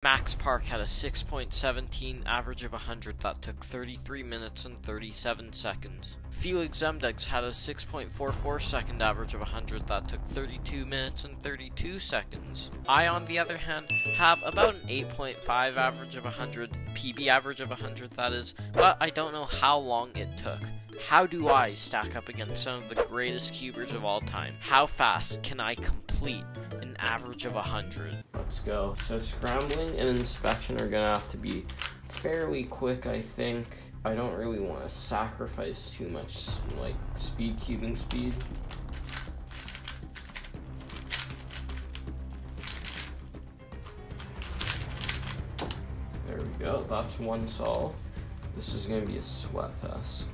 Max Park had a 6.17 average of 100 that took 33 minutes and 37 seconds. Feliks Zemdegs had a 6.44 second average of 100 that took 32 minutes and 32 seconds. I, on the other hand, have about an 8.5 average of 100, PB average of 100 that is, but I don't know how long it took. How do I stack up against some of the greatest cubers of all time? How fast can I complete an average of 100? Let's go. So scrambling and inspection are gonna have to be fairly quick, I think. I don't really want to sacrifice too much, like, speed cubing speed. There we go, that's one solve. This is gonna be a sweat fest.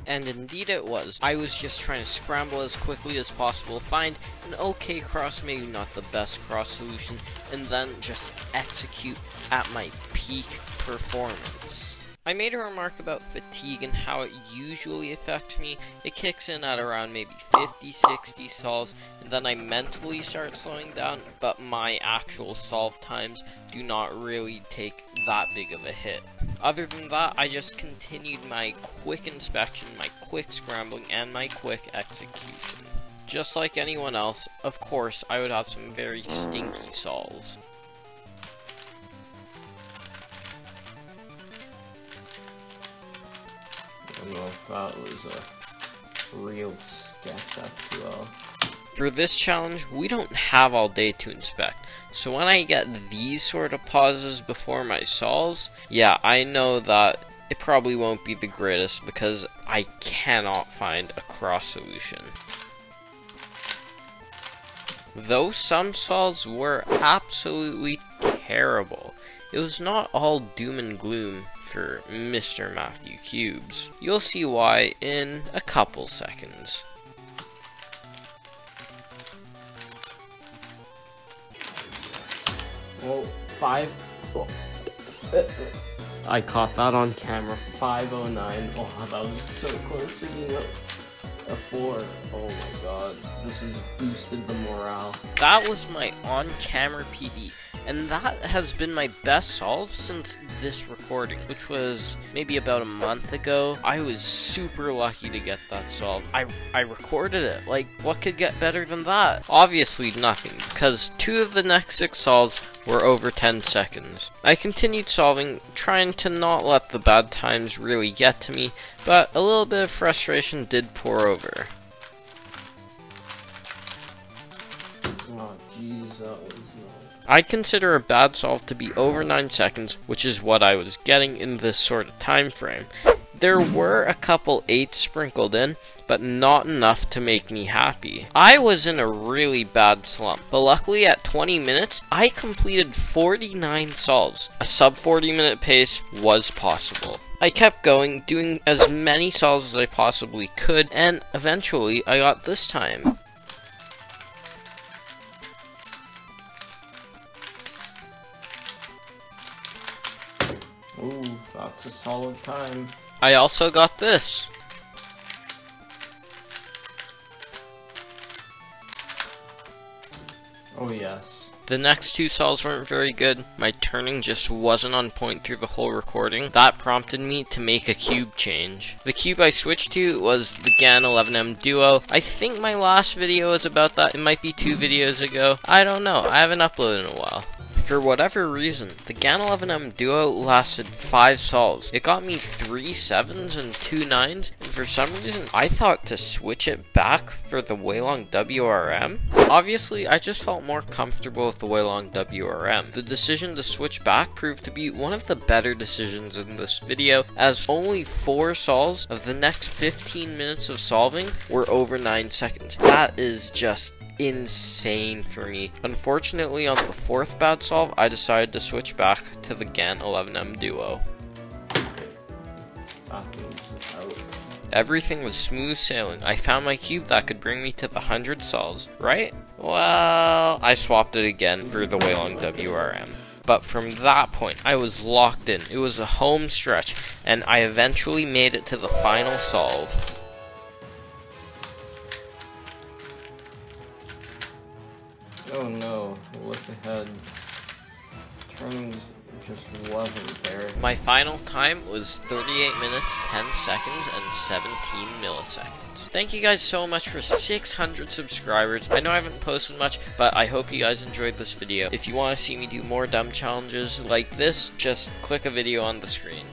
And indeed it was. I was just trying to scramble as quickly as possible, find an okay cross, maybe not the best cross solution, and then just execute at my peak performance. I made a remark about fatigue and how it usually affects me. It kicks in at around maybe 50-60 solves, and then I mentally start slowing down, but my actual solve times do not really take that big of a hit. Other than that, I just continued my quick inspection, my quick scrambling, and my quick execution. Just like anyone else, of course, I would have some very stinky solves. I don't know if that was a real sketch FQL. For this challenge, we don't have all day to inspect, so when I get these sort of pauses before my solves, yeah, I know that it probably won't be the greatest because I cannot find a cross solution. Though some solves were absolutely terrible, it was not all doom and gloom for Mr. MatthewCubes. You'll see why in a couple seconds. Oh, I caught that on camera. 509. Oh, that was so close to being a 4. Oh my god. This has boosted the morale. That was my on-camera PD. And that has been my best solve since this recording, which was maybe about a month ago. I was super lucky to get that solve. I recorded it. Like, what could get better than that? Obviously nothing, because 2 of the next 6 solves were over 10 seconds. I continued solving, trying to not let the bad times really get to me, but a little bit of frustration did pour over. Oh jeez, that was I'd consider a bad solve to be over 9 seconds, which is what I was getting in this sort of time frame. There were a couple 8s sprinkled in, but not enough to make me happy. I was in a really bad slump, but luckily at 20 minutes, I completed 49 solves. A sub 40 minute pace was possible. I kept going, doing as many solves as I possibly could, and eventually I got this time. Ooh, that's a solid time. I also got this. Oh yes. The next 2 solves weren't very good. My turning just wasn't on point through the whole recording. That prompted me to make a cube change. The cube I switched to was the GAN11M Duo. I think my last video was about that. It might be 2 videos ago. I don't know. I haven't uploaded in a while. For whatever reason, the GAN11M Duo lasted 5 solves. It got me 3 7s and 2 9s, and for some reason, I thought to switch it back for the Waylong WRM. Obviously, I just felt more comfortable with the Waylong WRM. The decision to switch back proved to be one of the better decisions in this video, as only 4 solves of the next 15 minutes of solving were over 9 seconds. That is just insane for me. Unfortunately, on the 4th bad solve, I decided to switch back to the GAN11M Duo. Everything was smooth sailing. I found my cube that could bring me to the 100 solves, right? Well, I swapped it again for the Waylong WRM. But from that point, I was locked in. It was a home stretch, and I eventually made it to the final solve. Oh no, look ahead. Turn just wasn't there. My final time was 38 minutes, 10 seconds, and 17 milliseconds. Thank you guys so much for 600 subscribers. I know I haven't posted much, but I hope you guys enjoyed this video. If you want to see me do more dumb challenges like this, just click a video on the screen.